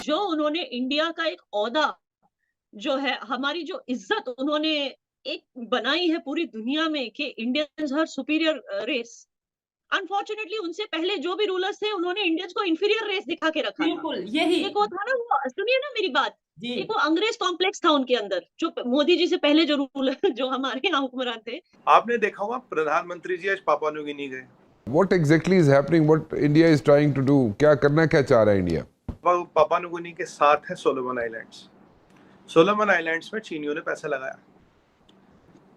जो उन्होंने इंडिया का एक ओहदा जो है, हमारी जो इज्जत उन्होंने एक बनाई है पूरी दुनिया में कि Indians are superior race. Unfortunately उनसे पहले जो भी रूलर्स थे उन्होंने इंडियंस को इंफीरियर रेस दिखा के रखा था। बिल्कुल यही। एक वो था ना, वो सुनिए ना मेरी बात। जी। एक वो अंग्रेज कॉम्प्लेक्स था उनके अंदर, जो मोदी जी से पहले जो रूलर जो हमारे यहाँ हुक्मरान थे। आपने देखा होगा प्रधानमंत्री जी आज पापुआ न्यू गिनी गए। What exactly is happening? What India is trying to do? क्या करना क्या चाह रहा है इंडिया? पापुआ न्यू गिनी के साथ है सोलोमन आइलैंड्स। सोलोमन आइलैंड्स में चीनियों ने पैसा लगाया।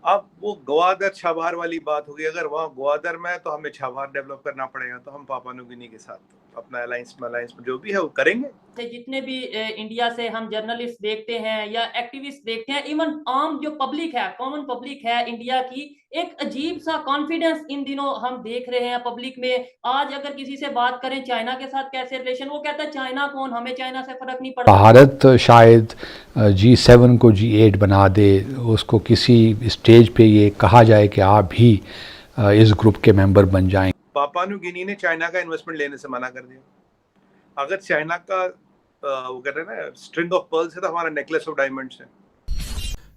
अब वो ग्वादर छाबार वाली बात होगी, अगर वहाँ ग्वादर में है तो हमें छाबार डेवलप करना पड़ेगा, तो हम पापुआ न्यू गिनी के साथ अपना अलायंस में जो भी है वो करेंगे। जितने भी इंडिया से हम जर्नलिस्ट देखते हैं या एक्टिविस्ट देखते हैं, इवन आम जो पब्लिक है, कॉमन पब्लिक है इंडिया की, एक अजीब सा कॉन्फिडेंस इन दिनों हम देख रहे हैं पब्लिक में। आज अगर किसी से बात करें चाइना के साथ कैसे रिलेशन, वो कहता है चाइना कौन, हमें चाइना से फर्क नहीं पड़ता। भारत शायद G7 को G8 बना दे, उसको किसी स्टेज पे ये कहा जाए कि आप भी इस ग्रुप के मेंबर बन जाएं। पापुआ न्यू गिनी ने चाइना का इन्वेस्टमेंट लेने से मना कर दिया। अगर चाइना का वो कहते हैं ना स्ट्रिंग ऑफ पर्ल्स है, तो हमारा नेकलेस ऑफ डायमंड्स है।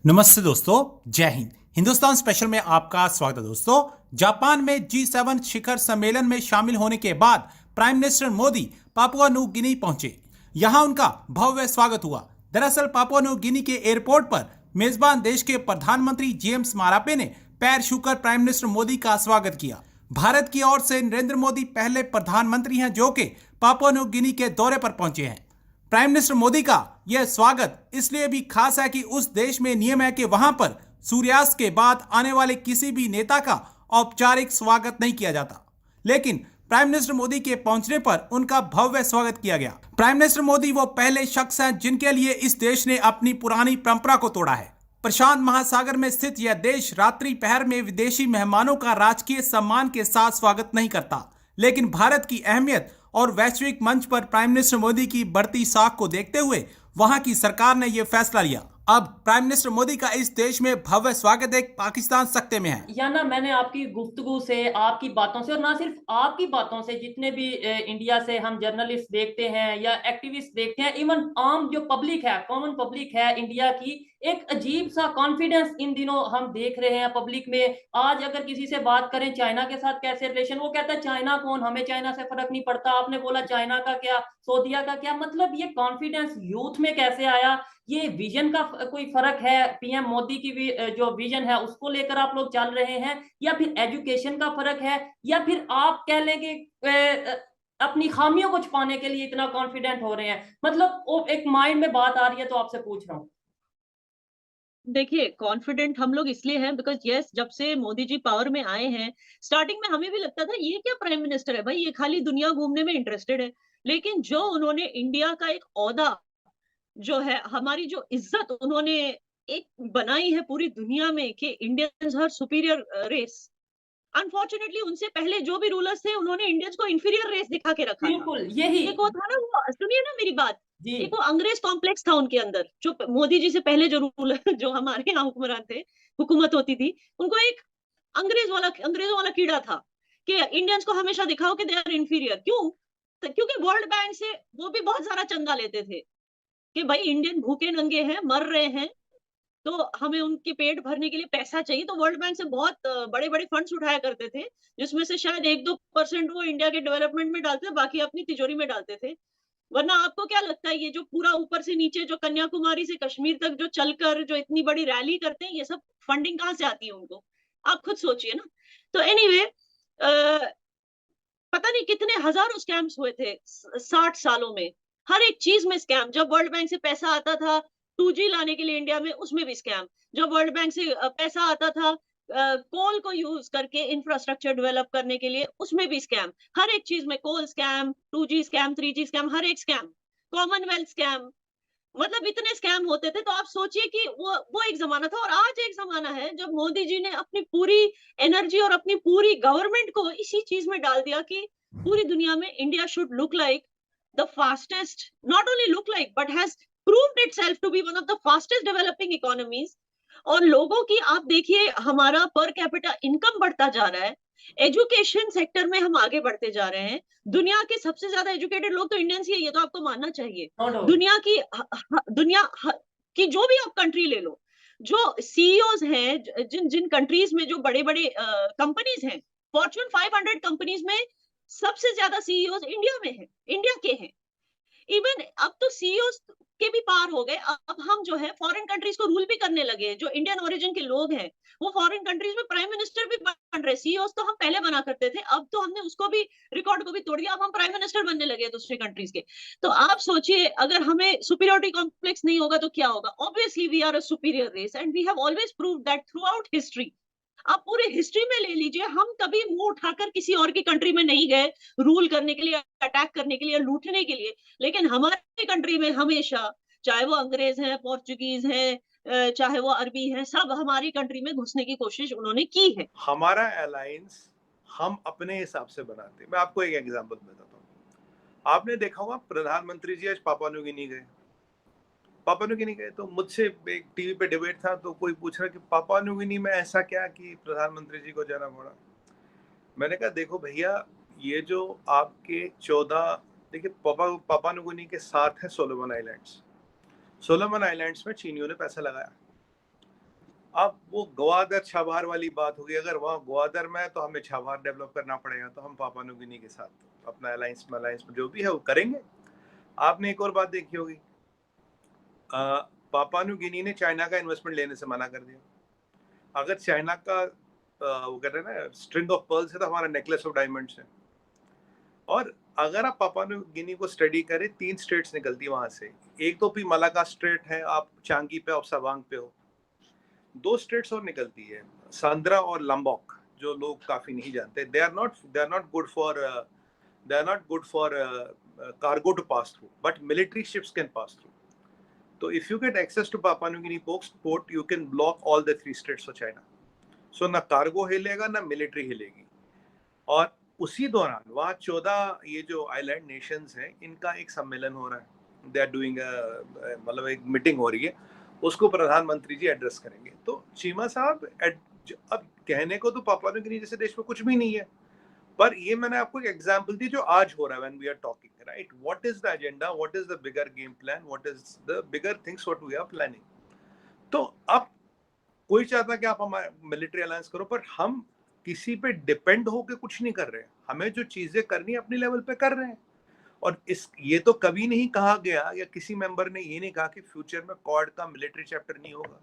नमस्ते दोस्तों, जय हिंद। हिंदुस्तान स्पेशल में आपका स्वागत है दोस्तों। जापान में G7 शिखर सम्मेलन में शामिल होने के बाद prime minister Modi Papua New गिनी पहुंचे। यहां उनका भव्य स्वागत हुआ। दरअसल पापुआ न्यू गिनी के एयरपोर्ट पर मेजबान देश के प्रधानमंत्री जेम्स मारापे ने पैर छूकर प्राइम मिनिस्टर मोदी का स्वागत किया। भारत की ओर से नरेंद्र मोदी पहले प्रधानमंत्री हैं जो कि पापुआ न्यू गिनी के दौरे पर पहुंचे हैं। प्राइम मिनिस्टर मोदी का यह स्वागत इसलिए भी खास है कि उस देश में नियम है कि वहां पर सूर्यास्त के बाद आने वाले किसी भी नेता का औपचारिक स्वागत नहीं किया जाता, लेकिन प्राइम मिनिस्टर मोदी के पहुंचने पर उनका भव्य स्वागत किया गया। प्राइम मिनिस्टर मोदी वो पहले शख्स हैं जिनके लिए इस देश ने अपनी पुरानी परंपरा को तोड़ा है। प्रशांत महासागर में स्थित यह देश रात्रि पहर में विदेशी मेहमानों का राजकीय सम्मान के साथ स्वागत नहीं करता, लेकिन भारत की अहमियत और वैश्विक मंच पर प्राइम मिनिस्टर मोदी की बढ़ती साख को देखते हुए वहां की सरकार ने यह फैसला लिया। अब प्राइम मिनिस्टर मोदी का इस देश में भव्य स्वागत एक पाकिस्तान सख्ते में है। या ना, मैंने आपकी गुफ्तगू से, आपकी बातों से, और ना सिर्फ आपकी बातों से, जितने भी इंडिया से हम जर्नलिस्ट देखते हैं या एक्टिविस्ट देखते हैं, इवन आम जो पब्लिक है, कॉमन पब्लिक है इंडिया की, एक अजीब सा कॉन्फिडेंस इन दिनों हम देख रहे हैं पब्लिक में। आज अगर किसी से बात करें चाइना के साथ कैसे रिलेशन, वो कहता है चाइना कौन, हमें चाइना से फर्क नहीं पड़ता। आपने बोला चाइना का क्या, सऊदीया का क्या, मतलब ये कॉन्फिडेंस यूथ में कैसे आया? ये विजन का कोई फर्क है? पीएम मोदी की भी जो विजन है उसको लेकर आप लोग चल रहे हैं, या फिर एजुकेशन का फर्क है, या फिर आप कह लें कि अपनी खामियों को छुपाने के लिए इतना कॉन्फिडेंट हो रहे हैं? मतलब वो एक माइंड में बात आ रही है, तो आपसे पूछ रहा हूँ। देखिए, कॉन्फिडेंट हम लोग इसलिए हैं बिकॉज़ यस, जब से मोदी जी पावर में आए हैं, स्टार्टिंग में हमें भी लगता था ये क्या प्राइम मिनिस्टर है भाई, ये खाली दुनिया घूमने में इंटरेस्टेड है। लेकिन जो उन्होंने इंडिया का एक ओहदा जो है, हमारी जो इज्जत उन्होंने एक बनाई है पूरी दुनिया में कि Indians are superior race. Unfortunately उनसे पहले जो भी रूलर्स थे उन्होंने इंडियंस को इंफीरियर रेस दिखा के रखा था। बिल्कुल यही। एक वो था ना, वो सुनिए ना मेरी बात। जी। एक वो अंग्रेज कॉम्प्लेक्स था उनके अंदर, जो मोदी जी से पहले जो रूलर जो हमारे यहाँ हुक्मरान थे, हुकूमत होती थी, उनको एक अंग्रेजों वाला कीड़ा था कि इंडियंस को हमेशा दिखाओ कि दे आर इंफीरियर। क्यों? क्योंकि वर्ल्ड बैंक से वो भी बहुत सारा चंदा लेते थे कि भाई इंडियन भूखे नंगे हैं, मर रहे हैं, तो हमें उनके पेट भरने के लिए पैसा चाहिए। तो वर्ल्ड बैंक से बहुत बड़े-बड़े फंड्स उठाया करते थे, जिसमें से शायद 1-2% वो इंडिया के डेवलपमेंट में डालते थे, बाकी अपनी तिजोरी में डालते थे। वरना आपको क्या लगता है, ये जो पूरा ऊपर से नीचे जो कन्याकुमारी से कश्मीर तक जो चलकर जो इतनी बड़ी रैली करते हैं, ये सब फंडिंग कहाँ से आती है उनको? आप खुद सोचिए ना। तो एनीवे पता नहीं कितने हज़ारों स्कैम्स हुए थे 60 सालों में। हर एक चीज़ में स्कैम। जब वर्ल्ड बैंक से पैसा आता था 2G लाने के लिए इंडिया में, उसमें भी स्कैम। जब वर्ल्ड बैंक से पैसा आता था कोल को यूज़ करके इंफ्रास्ट्रक्चर डेवलप करने के लिए, उसमें भी स्कैम। हर एक चीज़ में coal scam, 2G scam, 3G scam, हर एक स्कैम। कॉमनवेल्थ स्कैम, मतलब इतने स्कैम होते थे। तो आप सोचिए कि वो एक ज़माना था और आज एक ज़माना है जब मोदी जी ने अपनी पूरी एनर्जी और अपनी पूरी गवर्नमेंट को इसी चीज़ में डाल दिया कि पूरी दुनिया में India should look like the fastest, not only look like but has proved itself to be one of the fastest developing economies. और लोगों की आप देखिए, हमारा पर कैपिटा इनकम बढ़ता जा रहा है। एजुकेशन सेक्टर में हम आगे बढ़ते जा रहे हैं। दुनिया के सबसे ज्यादा एजुकेटेड लोग तो इंडियंस ही है, ये तो आपको मानना चाहिए। No doubt. दुनिया की जो भी आप कंट्री ले लो, जो सीईओज हैं जिन जिन कंट्रीज में जो बड़े बड़े कंपनीज हैं, फॉर्च्यून 500 कंपनीज में सबसे ज्यादा सीईओज इंडिया में हैं, इंडिया के हैं। इवन अब तो सीईओ के भी पार हो गए। अब हम जो है फॉरेन कंट्रीज को रूल भी करने लगे हैं। जो इंडियन ओरिजिन के लोग हैं वो फॉरेन कंट्रीज में प्राइम मिनिस्टर भी बन रहे। सीईओ तो हम पहले बना करते थे, अब तो हमने उसको भी रिकॉर्ड को भी तोड़ दिया। अब हम प्राइम मिनिस्टर बनने लगे हैं दूसरे कंट्रीज के। तो आप सोचिए, अगर हमें सुपीरियरिटी कॉम्प्लेक्स नहीं होगा तो क्या होगा? Obviously we are a superior race and we have always proved that throughout history. आप पूरे हिस्ट्री में ले लीजिए, हम कभी मुंह उठाकर किसी और की कंट्री में नहीं गए रूल करने के लिए, अटैक करने के लिए, लूटने के लिए। लेकिन हमारे कंट्री में हमेशा, चाहे वो अंग्रेज हैं, पोर्चुगीज हैं, चाहे वो अरबी हैं, सब हमारी कंट्री में घुसने की कोशिश उन्होंने की है। हमारा अलायंस हम अपने हिसाब से बनाते हैं। मैं आपको एक एग्जांपल बताता हूँ। आपने देखा होगा प्रधानमंत्री जी आज पापुआ न्यू गिनी गए। पापुआ न्यू गिनी गए तो मुझसे एक टीवी पे डिबेट था, तो कोई पूछ रहा कि पापुआ न्यू गिनी में ऐसा क्या कि प्रधानमंत्री जी को जाना पड़ा। मैंने कहा देखो भैया, ये जो आपके 14, देखिए पापुआ न्यू गिनी के साथ है सोलोमन आइलैंड्स। सोलोमन आइलैंड्स में चीनियों ने पैसा लगाया। अब वो ग्वादर छाबार वाली बात होगी, अगर वहाँ ग्वादर में है तो हमें छाबार डेवलप करना पड़ेगा, तो हम पापुआ न्यू गिनी के साथ अपना अलायंस में जो भी है वो करेंगे। आपने एक और बात देखी होगी, पापुआ न्यू गिनी ने चाइना का इन्वेस्टमेंट लेने से मना कर दिया। अगर चाइना का वो कहते हैं ना स्ट्रिंग ऑफ पर्ल्स है, तो हमारा नेकलेस ऑफ डायमंड्स है। और अगर आप पापुआ न्यू गिनी को स्टडी करें, 3 स्टेट्स निकलती है वहां से। एक तो मलाका स्ट्रेट है, आप चांगी पे, आप सवांग पे हो। 2 स्टेट्स और निकलती है, सांद्रा और लंबोक, जो लोग काफी नहीं जानते। They are not good for cargo to pass through, but military ships can pass through. तो if you get access to Papua New Guinea port, you can block all the 3 states for China. So ना cargo हिलेगा ना military हिलेगी। और उसी दौरान वहाँ 14 ये जो island Nations हैं, इनका एक सम्मेलन हो रहा है। दे आर डूइंग मतलब एक मीटिंग हो रही है, उसको प्रधानमंत्री जी एड्रेस करेंगे। तो चीमा साहब, अब कहने को तो पापुआ न्यू गिनी जैसे देश में कुछ भी नहीं है, पर ये मैंने आपको एक एग्जांपल दी जो आज हो रहा है। When we are talking, right, what is the agenda, what is the bigger game plan, what is the bigger things what we are planning. तो अब कोई चाहता कि आप हमारे मिलिट्री अलायंस करो, पर हम किसी पे डिपेंड होके कुछ नहीं कर रहे हैं। हमें जो चीजें करनी है अपनी लेवल पे कर रहे हैं। और ये तो कभी नहीं कहा गया, या किसी मेंबर ने ये नहीं कहा कि फ्यूचर में क्वाड का मिलिट्री चैप्टर नहीं होगा।